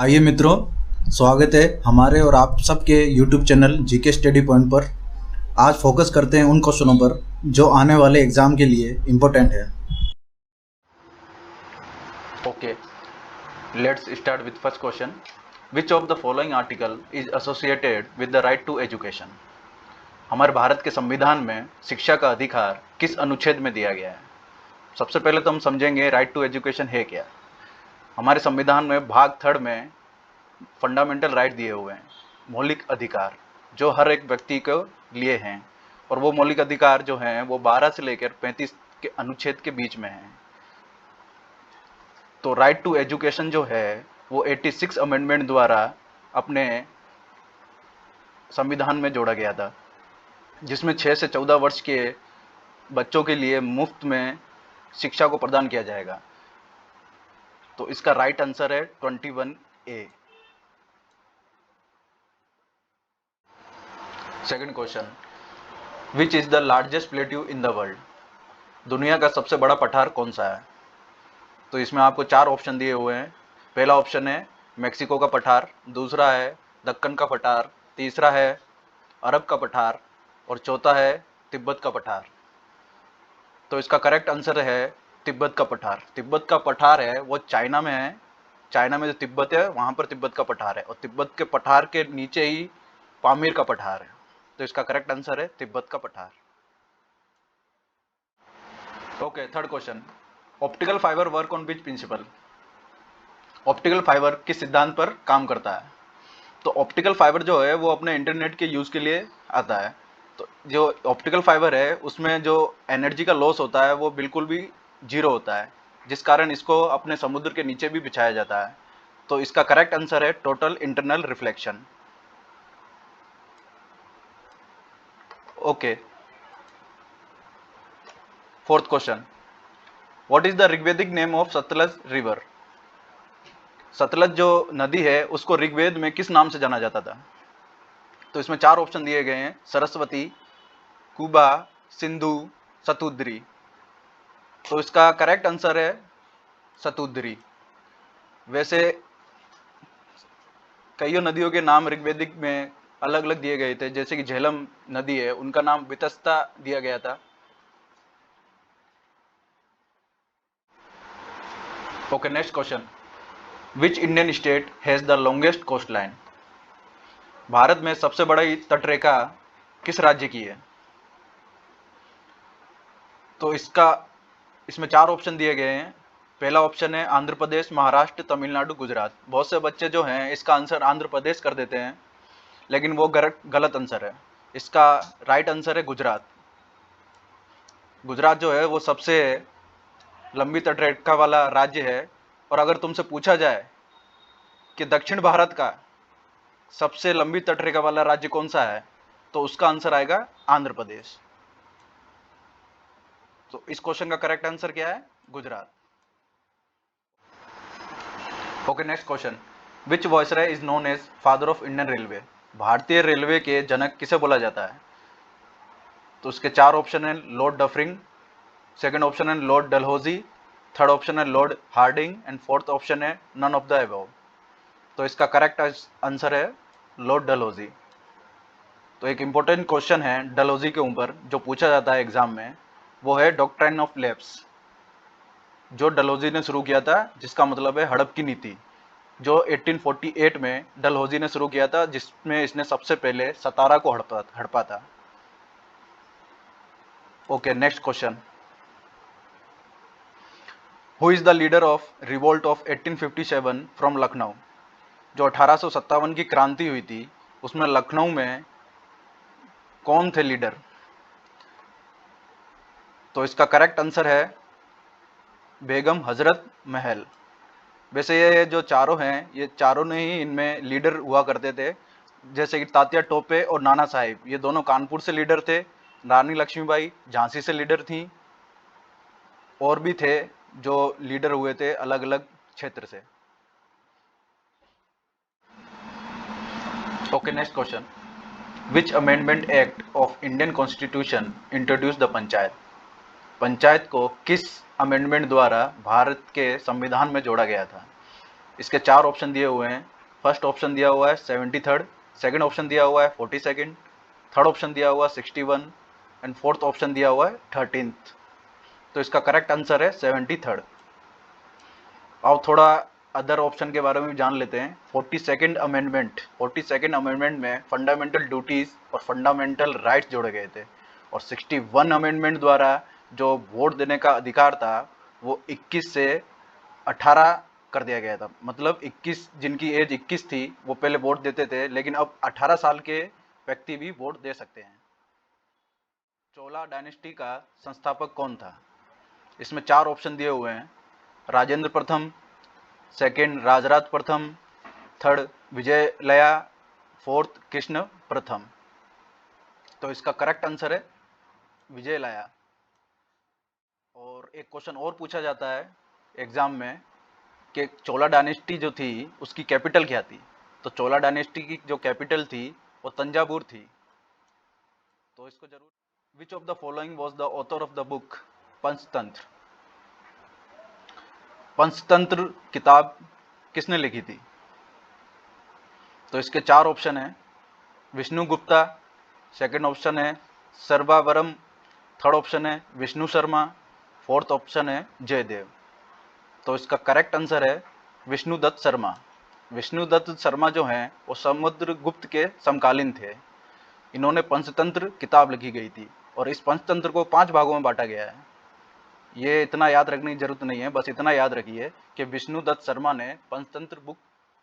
आइए मित्रों, स्वागत है हमारे और आप सबके YouTube channel GK study point पर। आज फोकस करते हैं उन क्वेश्चनों पर जो आने वाले एग्जाम के लिए इम्पोर्टेंट है। Okay, let's start with first question. Which of the following article is associated with the right to education? हमारे भारत के संविधान में शिक्षा का अधिकार किस अनुच्छेद में दिया गया है? सबसे पहले तो हम समझेंगे राइट टू एजुकेशन है क्या। हमारे संविधान में भाग थर्ड में फंडामेंटल राइट दिए हुए हैं, मौलिक अधिकार जो हर एक व्यक्ति को लिए हैं, और वो मौलिक अधिकार जो हैं वो 12 से लेकर 35 के अनुच्छेद के बीच में हैं। तो राइट टू एजुकेशन जो है वो 86 अमेंडमेंट द्वारा अपने संविधान में जोड़ा गया था, जिसमें 6 से 14 वर्ष के बच्चों के लिए मुफ्त में शिक्षा को प्रदान किया जाएगा। तो इसका राइट आंसर है 21A। Second question, which is the largest plateau in the world? दुनिया का सबसे बड़ा पठार कौन सा है? तो इसमें आपको 4 ऑप्शन दिए हुए हैं। पहला ऑप्शन है मेक्सिको का पठार, दूसरा है दक्कन का पठार, तीसरा है अरब का पठार और चौथा है तिब्बत का पठार। तो इसका करेक्ट आंसर है तिब्बत का पठार। तिब्बत का पठार है वो चाइना में है। चाइना में जो तिब्बत है वहाँ पर तिब्बत का पठार है, और तिब्बत के पठार के नीचे ही पामीर का पठार है। तो इसका करेक्ट आंसर है तिब्बत का पठार। Okay, third question, optical fibre work on which principle? Optical fibre किस सिद्धांत पर काम करता है? तो ऑप्टिकल फाइबर जो है वो अपने इंटरनेट के यूज़ के लिए आता है। तो जो ऑप्टिकल फाइबर है उसमें जो एनर्जी का लॉस होता है वो बिल्कुल भी जीरो होता है, जिस कारण इसको अपने समुद्र के नीचे भी बिछाया जाता है। तो इसका करेक्ट आंसर है total internal reflection. Okay, fourth question, what is the Rigvedic name of Sutlej river? Sutlej जो नदी है उसको ऋग्वेद में किस नाम से जाना जाता था? तो इसमें 4 ऑप्शन दिए गए हैं, सरस्वती, कुबा, सिंधु, सतुद्री। तो इसका करेक्ट आंसर है सतुद्री। वैसे कईयों नदियों के नाम ऋग्वेदिक में अलग अलग दिए गए थे, जैसे कि झेलम नदी है उनका नाम वितस्ता दिया गया था। Okay, next question, which Indian state has the longest coastline? Bharat में सबसे बड़ी तटरेखा किस राज्य की है? तो इसमें 4 ऑप्शन दिए गए हैं। पहला ऑप्शन है आंध्र प्रदेश, महाराष्ट्र, तमिलनाडु, गुजरात। बहुत से बच्चे जो हैं इसका आंसर आंध्र प्रदेश कर देते हैं, लेकिन वो गलत आंसर है। इसका राइट आंसर है गुजरात। गुजरात जो है वो सबसे लंबी तटरेखा वाला राज्य है। और अगर तुमसे पूछा जाए कि दक्षिण भारत का सबसे लंबी तटरेखा वाला राज्य कौन सा है, तो उसका आंसर आएगा आंध्र प्रदेश। तो इस क्वेश्चन का करेक्ट आंसर क्या है? Gujarat. Okay, next question, which viceroy is known as father of Indian railway? भारतीय रेलवे के जनक किसे बोला जाता है? तो उसके 4 ऑप्शन है, लॉर्ड डफरिंग, सेकंड ऑप्शन है लॉर्ड डलहौजी, थर्ड ऑप्शन है Lord Hardinge and fourth option है नन ऑफ द अबव। तो इसका करेक्ट आंसर है लॉर्ड डलहौजी। तो एक इंपॉर्टेंट क्वेश्चन है डलहौजी के ऊपर जो पूछा जाता है एग्जाम में, वो है डॉक्ट्राइन ऑफ लैप्स, जो डलहौजी ने शुरू किया था, जिसका मतलब है हड़प की नीति, जो 1848 में डलहौजी ने शुरू किया था, जिसमें इसने सबसे पहले सतारा को हड़पा था। Okay, next question, who is the leader of revolt of 1857 from Lucknow? जो 1857 की क्रांति हुई थी उसमें लखनऊ में कौन थे लीडर? तो इसका करेक्ट आंसर है बेगम हजरत महल। वैसे ये जो चारों हैं ये चारों ने ही इनमें लीडर हुआ करते थे, जैसे कि तात्या टोपे और नाना साहिब, ये दोनों कानपुर से लीडर थे। रानी लक्ष्मीबाई झांसी से लीडर थी, और भी थे जो लीडर हुए थे अलग अलग क्षेत्र से। Okay, next question, which amendment act of Indian constitution introduce the panchayat? Panchayat को किस अमेंडमेंट द्वारा भारत के संविधान में जोड़ा गया था? इसके चार ऑप्शन दिए हुए हैं। फर्स्ट ऑप्शन दिया हुआ है 73rd, सेकंड ऑप्शन दिया हुआ है 42nd, थर्ड ऑप्शन दिया हुआ है 61 एंड फोर्थ ऑप्शन दिया हुआ है 13th। तो इसका करेक्ट आंसर है 73rd। अब थोड़ा अदर ऑप्शन के बारे में भी जान लेते हैं। 42nd अमेंडमेंट, 42nd अमेंडमेंट में फंडामेंटल ड्यूटीज और फंडामेंटल राइट्स जोड़े गए थे, और 61 अमेंडमेंट द्वारा जो वोट देने का अधिकार था वो 21 से 18 कर दिया गया था। मतलब 21, जिनकी एज 21 थी वो पहले वोट देते थे, लेकिन अब 18 साल के व्यक्ति भी वोट दे सकते हैं। चोला डायनेस्टी का संस्थापक कौन था? इसमें चार ऑप्शन दिए हुए हैं। राजेंद्र प्रथम, सेकंड राजराज प्रथम, थर्ड विजयलया, फोर्थ कृष्ण प्रथम। तो इसका करेक्ट आंसर है विजयलया। और एक क्वेश्चन और पूछा जाता है एग्जाम में कि चोला डायनेस्टी जो थी उसकी कैपिटल क्या थी? तो चोला डायनेस्टी की जो कैपिटल थी वो तंजावुर थी। तो इसको जरूर। विच of the following was the author of the book Panchatantra? Panchatantra किताब किसने लिखी थी? तो इसके चार ऑप्शन है। विष्णु गुप्ता, सेकंड ऑप्शन है सर्वावरम, थर्ड ऑप्शन है विष्णु शर्मा, फोर्थ ऑप्शन है जयदेव। तो इसका करेक्ट आंसर है विष्णुदत्त शर्मा। विष्णुदत्त शर्मा जो हैं वो समुद्रगुप्त के समकालीन थे। इन्होंने पंचतंत्र किताब लिखी गई थी, और इस पंचतंत्र को 5 भागों में बांटा गया है। ये इतना याद रखने की जरूरत नहीं है, बस इतना याद रखिए कि विष्णुदत्त शर्मा ने पंचतंत्र बुक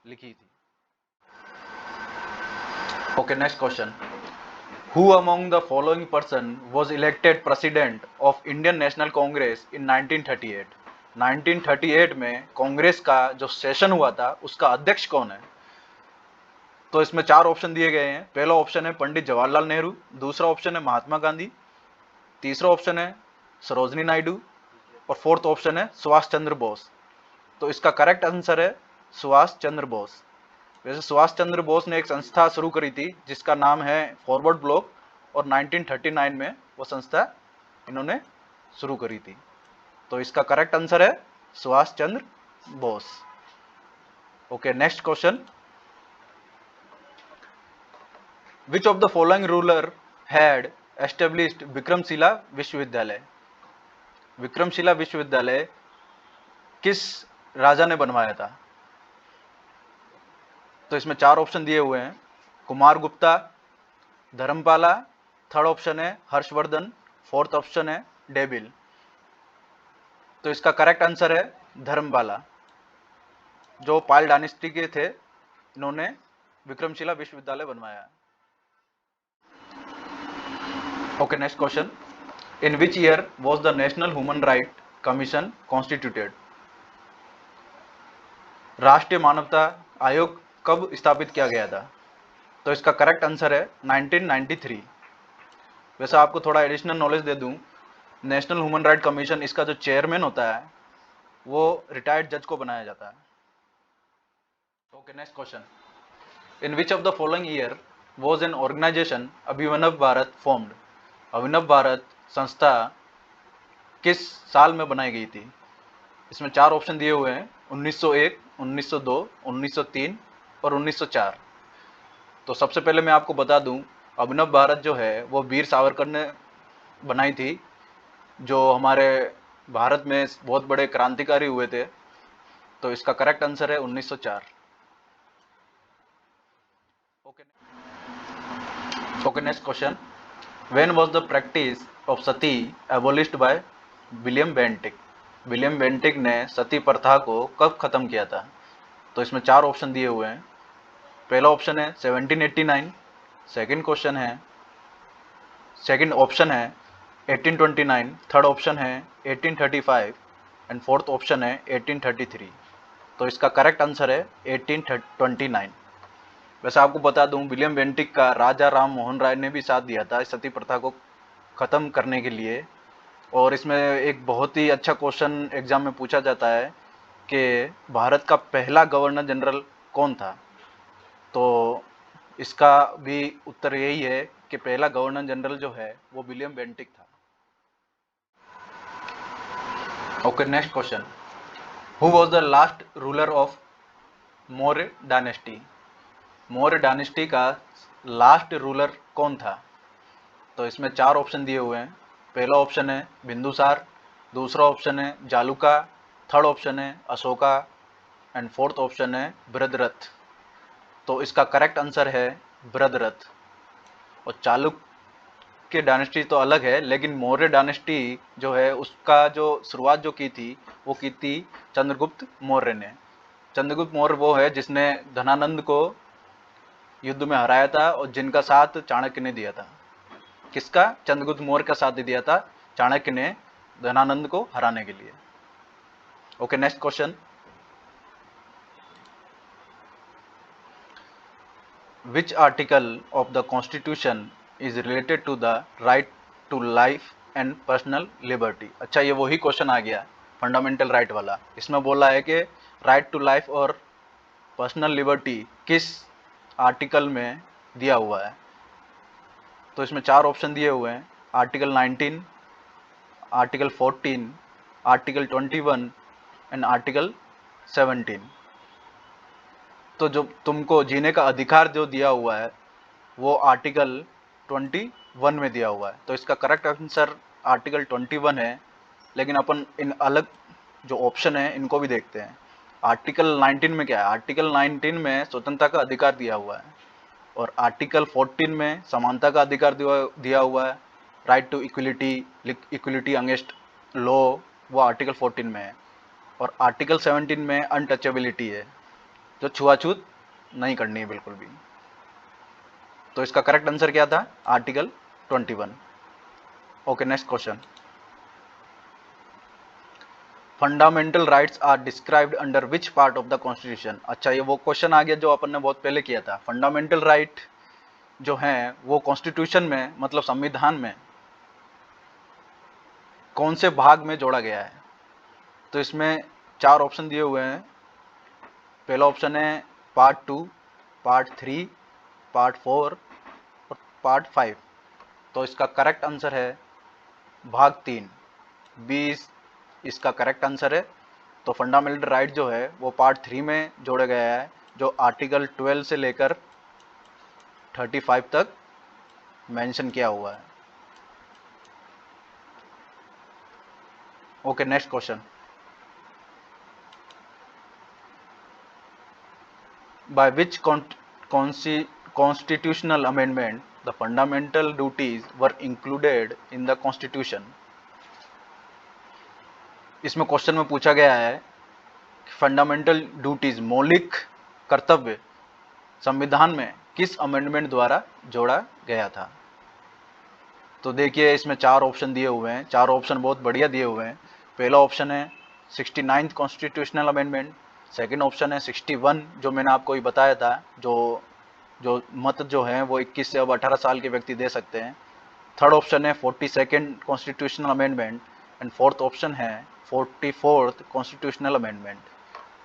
लिखी थी। Okay, next question. Who among the following person was elected president of Indian National Congress in 1938? 1938 में कांग्रेस का जो सेशन हुआ था उसका अध्यक्ष कौन है? तो इसमें चार ऑप्शन दिए गए हैं। पहला ऑप्शन है पंडित जवाहरलाल नेहरू, दूसरा ऑप्शन है महात्मा गांधी, तीसरा ऑप्शन है सरोजनी नायडू, और फोर्थ ऑप्शन है सुभाष चंद्र बोस। तो इसका करेक्ट आंसर है सुभाष चंद्र बोस। वैसे सुभाष चंद्र बोस ने एक संस्था शुरू करी थी जिसका नाम है फॉरवर्ड ब्लॉक, और 1939 में वो संस्था इन्होंने शुरू करी थी। तो इसका करेक्ट आंसर है Subhash Chandra Bose. Okay, next question. Which of the following ruler had established Vikramshila Vishwavidyalaya? Vikramshila विश्वविद्यालय किस राजा ने बनवाया था? तो इसमें चार ऑप्शन दिए हुए हैं। कुमार गुप्ता, धर्मपाला, थर्ड ऑप्शन है हर्षवर्धन, फोर्थ ऑप्शन है डेबिल। तो इसका करेक्ट आंसर है धर्मपाला। जो पाल डायनेस्टी के थे, इन्होंने विक्रमशिला विश्वविद्यालय बनवाया। Okay, next question. In which year was the national human right commission constituted? राष्ट्रीय मानवता आयोग कब स्थापित किया गया था? तो इसका करेक्ट आंसर है 1993। वैसे आपको थोड़ा एडिशनल नॉलेज दे दूं, नेशनल ह्यूमन राइट कमीशन, इसका जो चेयरमैन होता है वो रिटायर्ड जज को बनाया जाता है। Okay, next question. In which of the following year was an organisation Abhinav Bharat formed? Abhinav Bharat संस्था किस साल में बनाई गई थी? इसमें चार ऑप्शन दिए हुए हैं। 1901, 1902, 1903 और 1904। तो सबसे पहले मैं आपको बता दूं, अभिनव भारत जो है वो वीर सावरकर ने बनाई थी, जो हमारे भारत में बहुत बड़े क्रांतिकारी हुए थे। तो इसका करेक्ट आंसर है 1904। Okay, next question. When was the practice of Sati एबोलिश्ड by William Bentinck? William Bentinck ने सती प्रथा को कब खत्म किया था? तो इसमें चार ऑप्शन दिए हुए हैं। पहला ऑप्शन है 1789, सेकंड ऑप्शन है 1829, थर्ड ऑप्शन है 1835 एंड फोर्थ ऑप्शन है 1833। तो इसका करेक्ट आंसर है 1829। वैसे आपको बता दूं, विलियम बेंटिक का राजा राम मोहन राय ने भी साथ दिया था इस सती प्रथा को ख़त्म करने के लिए। और इसमें एक बहुत ही अच्छा क्वेश्चन एग्जाम में पूछा जाता है कि भारत का पहला गवर्नर जनरल कौन था? तो इसका भी उत्तर यही है कि पहला गवर्नर जनरल जो है वो विलियम बेंटिक था। Okay, next question. Who was the last ruler of Maurya dynasty. Maurya dynasty का लास्ट रूलर कौन था? तो इसमें चार ऑप्शन दिए हुए हैं। पहला ऑप्शन है बिंदुसार, दूसरा ऑप्शन है जालुका, थर्ड ऑप्शन है अशोका एंड फोर्थ ऑप्शन है बृहद्रथ। तो इसका करेक्ट आंसर है बृहद्रथ। और चालुक्य डायनेस्टी तो अलग है, लेकिन मौर्य डायनेस्टी जो है उसका जो शुरुआत जो की थी वो की थी चंद्रगुप्त मौर्य ने। चंद्रगुप्त मौर्य वो है जिसने धनानंद को युद्ध में हराया था और जिनका साथ चाणक्य ने दिया था। किसका? चंद्रगुप्त मौर्य का साथ दिया था चाणक्य ने धनानंद को हराने के लिए। Okay, next question. Which article of the Constitution is related to the right to life and personal liberty? अच्छा, ये वही क्वेश्चन आ गया फंडामेंटल राइट वाला। इसमें बोला है कि राइट टू लाइफ और पर्सनल लिबर्टी किस आर्टिकल में दिया हुआ है। तो इसमें चार ऑप्शन दिए हुए हैं, article 19, article 14, article 21 and article 17। तो जो तुमको जीने का अधिकार जो दिया हुआ है वो आर्टिकल 21 में दिया हुआ है। तो इसका करेक्ट आंसर आर्टिकल 21 है। लेकिन अपन इन अलग जो ऑप्शन है इनको भी देखते हैं। आर्टिकल 19 में क्या है? आर्टिकल 19 में स्वतंत्रता का अधिकार दिया हुआ है, और आर्टिकल 14 में समानता का अधिकार दिया हुआ है, right to equality, equality against law, वो आर्टिकल 14 में है। और आर्टिकल 17 में अनटचेबिलिटी है, जो छुआछूत नहीं करनी है बिल्कुल भी। तो इसका करेक्ट आंसर क्या था? Article 21। Okay, next question. Fundamental rights are described under which part of the constitution? अच्छा, ये वो क्वेश्चन आ गया जो अपन ने बहुत पहले किया था। फंडामेंटल राइट जो है वो कॉन्स्टिट्यूशन में, मतलब संविधान में कौन से भाग में जोड़ा गया है? तो इसमें चार ऑप्शन दिए हुए हैं। पहला ऑप्शन है पार्ट 2, पार्ट 3, पार्ट 4 और पार्ट 5। तो इसका करेक्ट आंसर है भाग 3, 20 इसका करेक्ट आंसर है। तो फंडामेंटल राइट जो है वो पार्ट 3 में जोड़ा गया है, जो आर्टिकल 12 से लेकर 35 तक मेंशन किया हुआ है। Okay, next question. By which constitutional amendment the fundamental duties were included in the constitution? इसमें क्वेश्चन में पूछा गया है फंडामेंटल ड्यूटीज, मौलिक कर्तव्य संविधान में किस अमेंडमेंट द्वारा जोड़ा गया था? तो देखिए, इसमें चार ऑप्शन दिए हुए हैं। चार ऑप्शन बहुत बढ़िया दिए हुए हैं। पहला ऑप्शन है 69th constitutional amendment, second option है 61 जो मैंने आपको ही बताया था, जो मत जो है वो 21 से अब 18 साल के व्यक्ति दे सकते हैं। थर्ड ऑप्शन है 42nd constitutional amendment and fourth option है 44th कॉन्स्टिट्यूशनल अमेंडमेंट।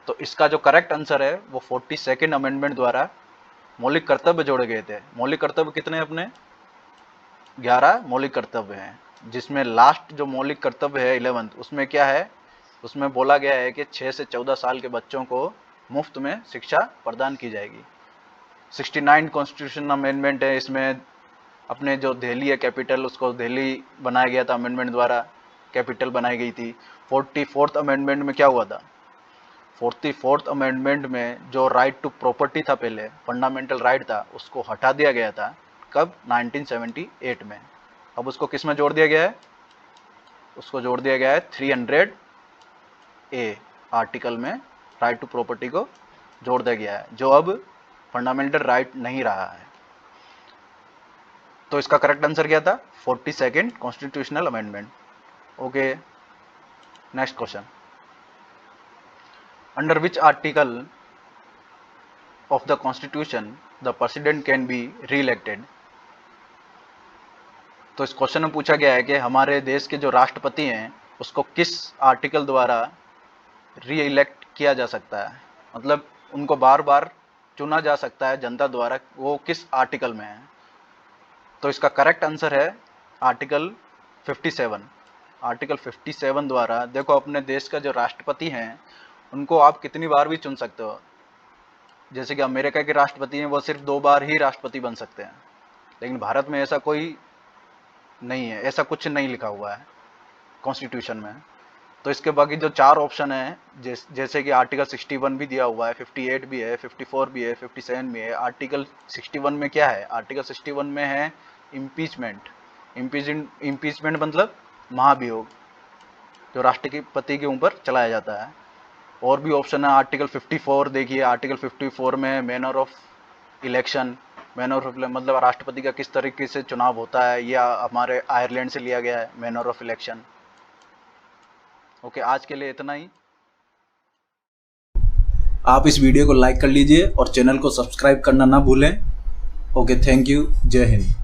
तो इसका जो करेक्ट आंसर है वो 42nd अमेंडमेंट द्वारा मौलिक कर्तव्य जोड़े गए थे। मौलिक कर्तव्य कितने अपने? 11 मौलिक कर्तव्य हैं, जिसमें लास्ट जो मौलिक कर्तव्य है 11th, उसमें क्या है? उसमें बोला गया है कि 6 से 14 साल के बच्चों को मुफ्त में शिक्षा प्रदान की जाएगी। 69 कॉन्स्टिट्यूशन अमेंडमेंट है, इसमें अपने जो दिल्ली है कैपिटल, उसको दिल्ली बनाया गया था अमेंडमेंट द्वारा, कैपिटल बनाई गई थी। 44th अमेंडमेंट में क्या हुआ था? 44th अमेंडमेंट में जो राइट टू प्रॉपर्टी था, पहले फंडामेंटल राइट था, उसको हटा दिया गया था। कब? 1978 में। अब उसको किस में जोड़ दिया गया है? उसको जोड़ दिया गया है 300A आर्टिकल में राइट टू प्रॉपर्टी को जोड़ दिया गया है, जो अब फंडामेंटल राइट नहीं रहा है। तो इसका करेक्ट आंसर क्या था? 42nd constitutional amendment. Okay, next question. Under which article of the constitution the president can be re-elected? तो इस क्वेश्चन में पूछा गया है कि हमारे देश के जो राष्ट्रपति हैं उसको किस आर्टिकल द्वारा री इलेक्ट किया जा सकता है, मतलब उनको बार बार चुना जा सकता है जनता द्वारा, वो किस आर्टिकल में है? तो इसका करेक्ट आंसर है आर्टिकल 57। आर्टिकल 57 द्वारा देखो, अपने देश का जो राष्ट्रपति हैं उनको आप कितनी बार भी चुन सकते हो। जैसे कि अमेरिका के राष्ट्रपति हैं, वो सिर्फ 2 बार ही राष्ट्रपति बन सकते हैं, लेकिन भारत में ऐसा कोई नहीं है, ऐसा कुछ नहीं लिखा हुआ है कॉन्स्टिट्यूशन में। तो इसके बाकी जो 4 ऑप्शन हैं, जैसे कि आर्टिकल 61 भी दिया हुआ है, 58 भी है, 54 भी है, 57 भी है। आर्टिकल 61 में क्या है? आर्टिकल 61 में है इम्पीचमेंट। इम्पीचमेंट मतलब महाभियोग, जो राष्ट्रपति के ऊपर चलाया जाता है। और भी ऑप्शन है आर्टिकल 54 देखिए, आर्टिकल 54 में manner of election, manner of मतलब राष्ट्रपति का किस तरीके से चुनाव होता है, यह हमारे आयरलैंड से लिया गया है मैनर ऑफ इलेक्शन। ओके, आज के लिए इतना ही। आप इस वीडियो को लाइक कर लीजिए और चैनल को सब्सक्राइब करना ना भूलें। ओके, थैंक यू, जय हिंद।